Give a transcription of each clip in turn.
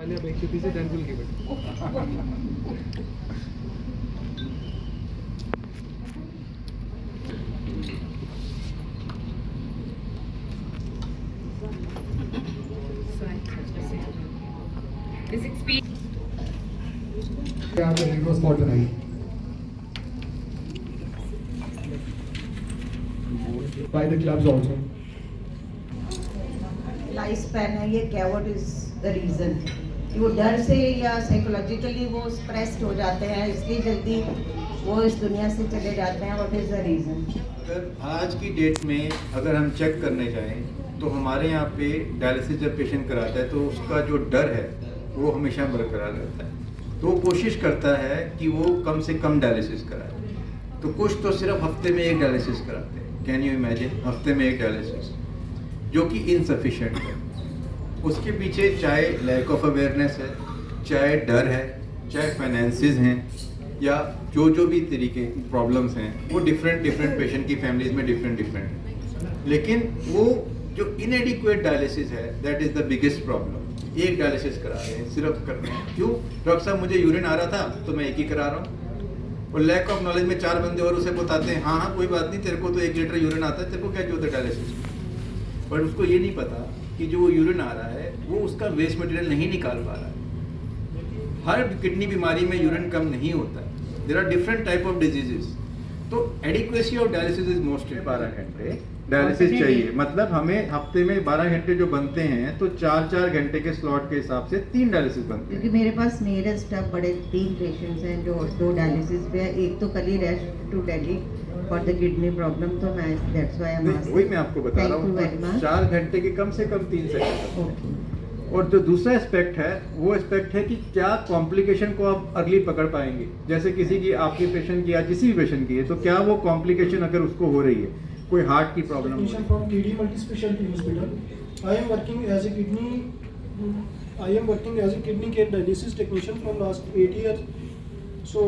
then we'll give it. This experience. Yeah, the ring was for tonight. By the clubs also. Life span है ये क्या, what is the reason? वो डर से या psychologically वो स्ट्रेस्ड हो जाते हैं इसलिए जल्दी वो इस दुनिया से चले जाते हैं, व्हाट इज द रीजन? अगर आज की डेट में अगर हम चेक करने जाएं तो हमारे यहाँ पे डायलिसिस जब पेशेंट कराता है तो उसका जो डर है वो हमेशा बरकरार रहता है। तो वो कोशिश करता है कि वो कम से कम डायलिसिस कराए। तो कुछ तो सिर्फ हफ्ते में एक डायलिसिस कराते हैं, कैन यू इमेजिन, हफ्ते में एक डायलिसिस, जो कि इनसफिशिएंट है। उसके पीछे चाहे लैक ऑफ अवेयरनेस है, चाहे डर है, चाहे फाइनेंसेस हैं, या जो भी तरीके की प्रॉब्लम्स हैं, वो डिफरेंट पेशेंट की फैमिलीज में डिफरेंट है। लेकिन वो जो इनएडिक्वेट डायलिसिस है, that is the biggest problem. एक डायलिसिस करा रहे हैं, सिर्फ कर रहे हैं, क्यों? डॉक्टर साहब मुझे यूरिन आ रहा था तो मैं एक ही करा रहा हूँ। और लैक ऑफ नॉलेज में 4 बंदे और उसे बताते हैं हाँ कोई बात नहीं, तेरे को तो 1 लीटर यूरिन आता है, तेरे को क्या जरूरत है डायलिसिस। पर उसको ये नहीं पता कि जो यूरिन आ रहा है वो उसका वेस्ट मटेरियल नहीं निकाल पा रहा है। हर किडनी बीमारी में यूरिन कम नहीं होता है, there are different type of diseases. तो adequacy of dialysis is most 12 घंटे डायलिसिस चाहिए। मतलब हमें हफ्ते में 12 घंटे जो बनते हैं तो 4-4 घंटे के स्लॉट के हिसाब से 3 डायलिसिस बनते हैं। क्योंकि मेरे पास नियरेस्ट अब बड़े 3 पेशेंट्स हैं जो 2 डायलिसिस पे है, एक तो कल ही rest to Delhi for the kidney problem, तो मैं that's why I am asking. वही मैं आपको बता रहा हूँ, 4 घंटे के कम से कम 3 सेकंड। और जो दूसरा एस्पेक्ट है वो एस्पेक्ट है कि क्या कॉम्प्लिकेशन को आप अर्ली पकड़ पाएंगे। जैसे किसी की, आपके पेशेंट की या किसी भी पेशेंट की है, तो क्या वो कॉम्प्लिकेशन अगर उसको हो रही है, कोई हार्ट की problem from TD Multispecialty Hospital. I am working as a kidney care dialysis technician from last 8 years. So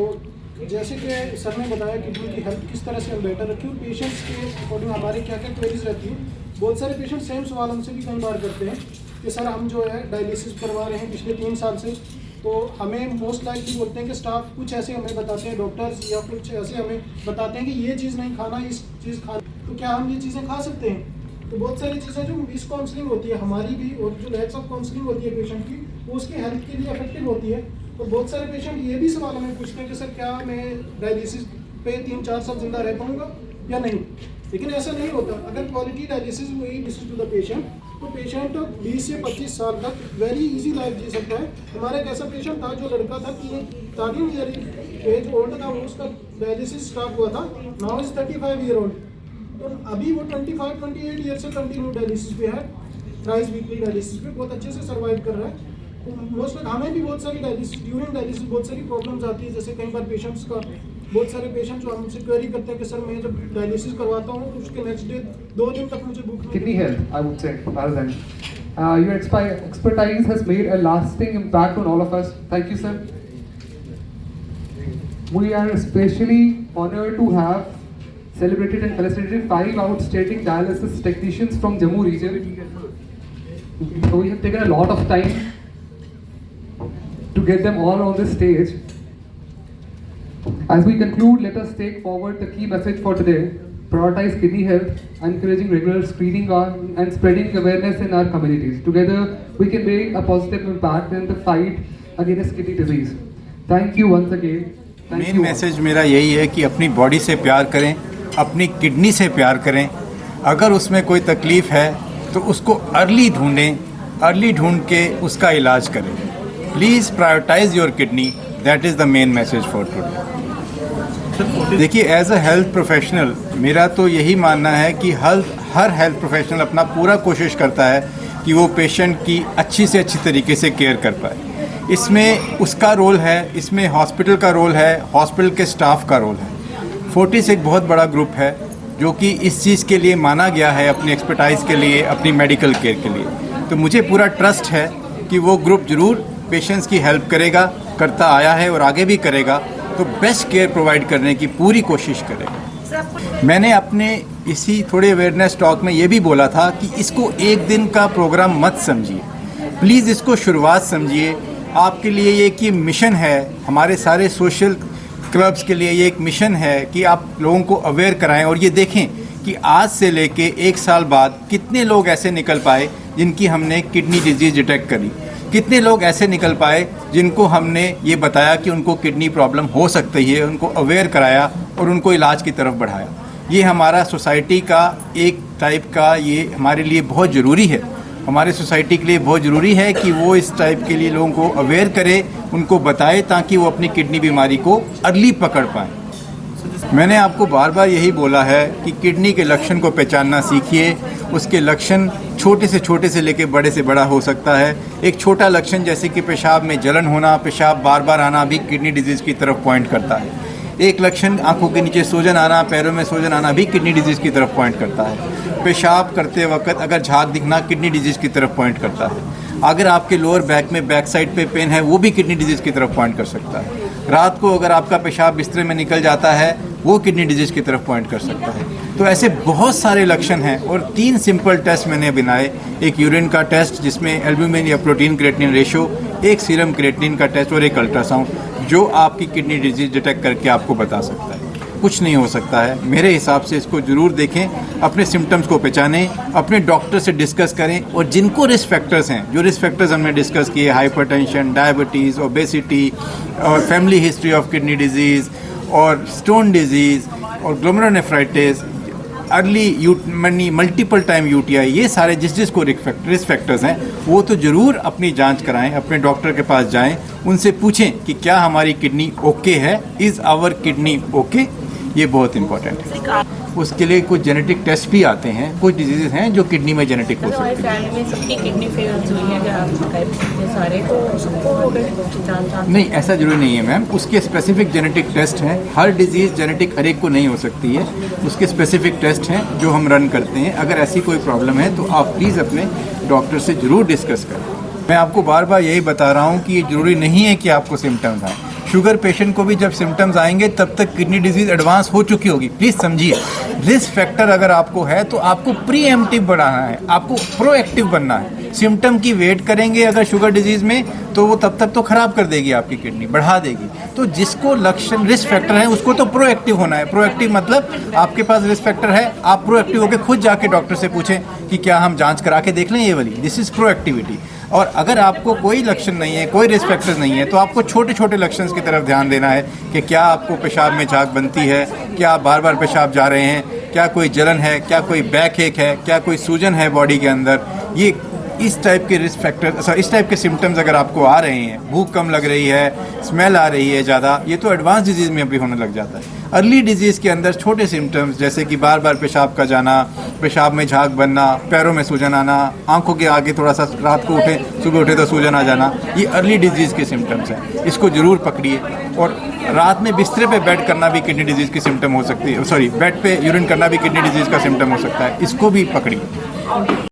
जैसे कि सर ने बताया किडनी की हेल्थ किस तरह से हम बेटर रखें और पेशेंट्स के अकॉर्डिंग हमारे क्या क्या क्वेरीज रहती हैं। बहुत सारे पेशेंट सेम सवाल हमसे भी कई बार करते हैं कि सर हम जो है डायलिसिस करवा रहे हैं पिछले 3 साल से, तो हमें मोस्ट लाइकली बोलते हैं कि स्टाफ कुछ ऐसे हमें बताते हैं, डॉक्टर्स या कुछ ऐसे हमें बताते हैं कि ये चीज़ नहीं खाना, इस चीज़ खाना, तो क्या हम ये चीज़ें खा सकते हैं? तो बहुत सारी चीज़ें जो मिस काउंसलिंग होती है हमारी भी और जो लैक्स ऑफ काउंसलिंग होती है पेशेंट की, वो उसकी हेल्थ के लिए अफेक्टिव होती है। और बहुत सारे पेशेंट ये भी सवाल हमें पूछते हैं कि सर क्या मैं डायलिसिस पे 3-4 साल जिंदा रह पाऊँगा या नहीं। लेकिन ऐसा नहीं होता। अगर क्वालिटी डायलिसिस वही लिसन टू द पेशेंट, तो पेशेंट 20 से 25 साल तक वेरी इजी लाइफ जी सकता है। हमारा एक ऐसा पेशेंट था जो लड़का था कि 13 ईयर एज ओल्ड था, वो उसका डायलिसिस स्टार्ट हुआ था, नाउ इज 35 ईयर ओल्ड। तो अभी वो 25-28 ईयर से कंटिन्यू डायलिसिस पे है, थ्राइस वीकली डायलिसिस पे बहुत अच्छे से सर्वाइव कर रहा है। मोस्ट हमें भी बहुत सारी डायलिसिस, ड्यूरिंग डायलिसिस बहुत सारी प्रॉब्लम्स आती है। जैसे कई बार पेशेंट्स का, बहुत सारे पेशेंट जो हमसे क्वेरी करते हैं कि सर मैं जब डायलिसिस करवाता हूँ तो उसके नेक्स्ट डे 2 दिन तक मुझे भूख नहीं। Kidney health, I would say, rather than. Your expertise has made a lasting impact on all of us. Thank you, sir. We are especially honored to have celebrated and felicitated 5 outstanding dialysis technicians from Jammu region. So we have taken a lot of time to get them all on this stage. As we conclude, let us take forward the key message for today: prioritize kidney health, encouraging regular screening and spreading awareness in our communities. Together, we can make a positive impact in the fight against kidney disease. Thank you once again. Main message मेरा यही है कि अपनी body से प्यार करें, अपनी kidney से प्यार करें। अगर उसमें कोई तकलीफ़ है तो उसको अर्ली ढूंढें, अर्ली ढूंढ के उसका इलाज करें। Please prioritise your kidney, that is the main message for today. देखिए, एज अ हेल्थ प्रोफेशनल मेरा तो यही मानना है कि हर हेल्थ प्रोफेशनल अपना पूरा कोशिश करता है कि वो पेशेंट की अच्छी से अच्छी तरीके से केयर कर पाए। इसमें उसका रोल है, इसमें हॉस्पिटल का रोल है, हॉस्पिटल के स्टाफ का रोल है। फोर्टिस एक बहुत बड़ा ग्रुप है जो कि इस चीज़ के लिए माना गया है, अपनी एक्सपर्टाइज के लिए, अपनी मेडिकल केयर के लिए। तो मुझे पूरा ट्रस्ट है कि वो ग्रुप ज़रूर पेशेंट्स की हेल्प करेगा, करता आया है और आगे भी करेगा, तो बेस्ट केयर प्रोवाइड करने की पूरी कोशिश करेगा। मैंने अपने इसी थोड़े अवेयरनेस टॉक में ये भी बोला था कि इसको एक दिन का प्रोग्राम मत समझिए। प्लीज़ इसको शुरुआत समझिए। आपके लिए ये एक मिशन है, हमारे सारे सोशल क्लब्स के लिए ये एक मिशन है कि आप लोगों को अवेयर कराएं और ये देखें कि आज से लेके 1 साल बाद कितने लोग ऐसे निकल पाए जिनकी हमने किडनी डिजीज़ डिटेक्ट करी, कितने लोग ऐसे निकल पाए जिनको हमने ये बताया कि उनको किडनी प्रॉब्लम हो सकती है, उनको अवेयर कराया और उनको इलाज की तरफ बढ़ाया। ये हमारा सोसाइटी का एक टाइप का, ये हमारे लिए बहुत ज़रूरी है, हमारे सोसाइटी के लिए बहुत ज़रूरी है कि वो इस टाइप के लिए लोगों को अवेयर करे, उनको बताए ताकि वो अपनी किडनी बीमारी को अर्ली पकड़ पाएँ। मैंने आपको बार बार यही बोला है कि किडनी के लक्षण को पहचानना सीखिए। उसके लक्षण छोटे से लेकर बड़े से बड़ा हो सकता है। एक छोटा लक्षण जैसे कि पेशाब में जलन होना, पेशाब बार बार आना भी किडनी डिजीज़ की तरफ पॉइंट करता है। एक लक्षण आंखों के नीचे सूजन आना, पैरों में सूजन आना भी किडनी डिजीज़ की तरफ पॉइंट करता है। पेशाब करते वक्त अगर झाग दिखना किडनी डिजीज़ की तरफ पॉइंट करता है। अगर आपके लोअर बैक में बैक साइड पे पेन है वो भी किडनी डिजीज़ की तरफ पॉइंट कर सकता है। रात को अगर आपका पेशाब बिस्तर में निकल जाता है वो किडनी डिजीज़ की तरफ पॉइंट कर सकता है। तो ऐसे बहुत सारे लक्षण हैं और 3 सिंपल टेस्ट मैंने बनाए। एक यूरिन का टेस्ट जिसमें एल्ब्यूमिन या प्रोटीन क्रिएटिनिन रेशो, एक सीरम क्रिएटिनिन का टेस्ट और एक अल्ट्रासाउंड, जो आपकी किडनी डिजीज़ डिटेक्ट करके आपको बता सकता है। कुछ नहीं हो सकता है। मेरे हिसाब से इसको ज़रूर देखें, अपने सिम्टम्स को पहचानें, अपने डॉक्टर से डिस्कस करें और जिनको रिस्क फैक्टर्स हैं, जो रिस्क फैक्टर्स हमने डिस्कस किए, हाइपरटेंशन, डायबिटीज़, ओबेसिटी और family history of kidney disease और स्टोन डिजीज़ और glomerulonephritis, early multiple time UTI, ये सारे जिसको रिस्क फैक्टर्स हैं वो तो ज़रूर अपनी जांच कराएं, अपने डॉक्टर के पास जाएं, उनसे पूछें कि क्या हमारी किडनी ओके है, इज़ आवर किडनी ओके। ये बहुत इंपॉर्टेंट है। उसके लिए कुछ जेनेटिक टेस्ट भी आते हैं, कुछ डिजीज़ हैं जो किडनी में जेनेटिक हो सकती है। फैमिली में सबकी किडनी फेल हुई है, अगर सारे तो सबको हो गए जान नहीं, ऐसा जरूरी नहीं है मैम। उसके स्पेसिफिक जेनेटिक टेस्ट हैं। हर डिजीज़ जेनेटिक हर एक को नहीं हो सकती है, उसके स्पेसिफिक टेस्ट हैं जो हम रन करते हैं। अगर ऐसी कोई प्रॉब्लम है तो आप प्लीज़ अपने डॉक्टर से ज़रूर डिस्कस करें। मैं आपको बार बार यही बता रहा हूँ कि ये ज़रूरी नहीं है कि आपको सिम्टम्स आएँ। शुगर पेशेंट को भी जब सिम्टम्स आएंगे तब तक किडनी डिजीज़ एडवांस हो चुकी होगी। प्लीज़ समझिए, रिस्क फैक्टर अगर आपको है तो आपको प्रीएम्प्टिव बढ़ाना है, आपको प्रोएक्टिव बनना है। सिम्टम की वेट करेंगे अगर शुगर डिजीज़ में तो वो तब तक तो ख़राब कर देगी आपकी किडनी, बढ़ा देगी। तो जिसको लक्षण रिस्क फैक्टर है उसको तो प्रोएक्टिव होना है। प्रोएक्टिव मतलब आपके पास रिस्क फैक्टर है, आप प्रोएक्टिव होकर खुद जाके डॉक्टर से पूछें कि क्या हम जाँच करा के देख लें ये वाली। This is proactivity. और अगर आपको कोई लक्षण नहीं है, कोई रिस्क फैक्टर नहीं है, तो आपको छोटे छोटे लक्षण की तरफ ध्यान देना है कि क्या आपको पेशाब में झाग बनती है, क्या आप बार बार पेशाब जा रहे हैं, क्या कोई जलन है, क्या कोई बैक एक है, क्या कोई सूजन है बॉडी के अंदर। ये इस टाइप के रिस्क फैक्टर, इस टाइप के सिम्टम्स अगर आपको आ रहे हैं, भूख कम लग रही है, स्मेल आ रही है ज़्यादा, ये तो एडवांस डिजीज़ में अभी होने लग जाता है। अर्ली डिजीज़ के अंदर छोटे सिम्टम्स जैसे कि बार बार पेशाब का जाना, पेशाब में झाग बनना, पैरों में सूजन आना, आंखों के आगे थोड़ा सा रात को उठे सुबह उठे तो सूजन आ जाना, ये अर्ली डिजीज़ के सिम्टम्स हैं। इसको ज़रूर पकड़िए। और रात में बिस्तर पे बेड करना भी किडनी डिजीज़ की सिम्टम हो सकती है, बेड पे यूरिन करना भी किडनी डिजीज़ का सिम्टम हो सकता है। इसको भी पकड़िए।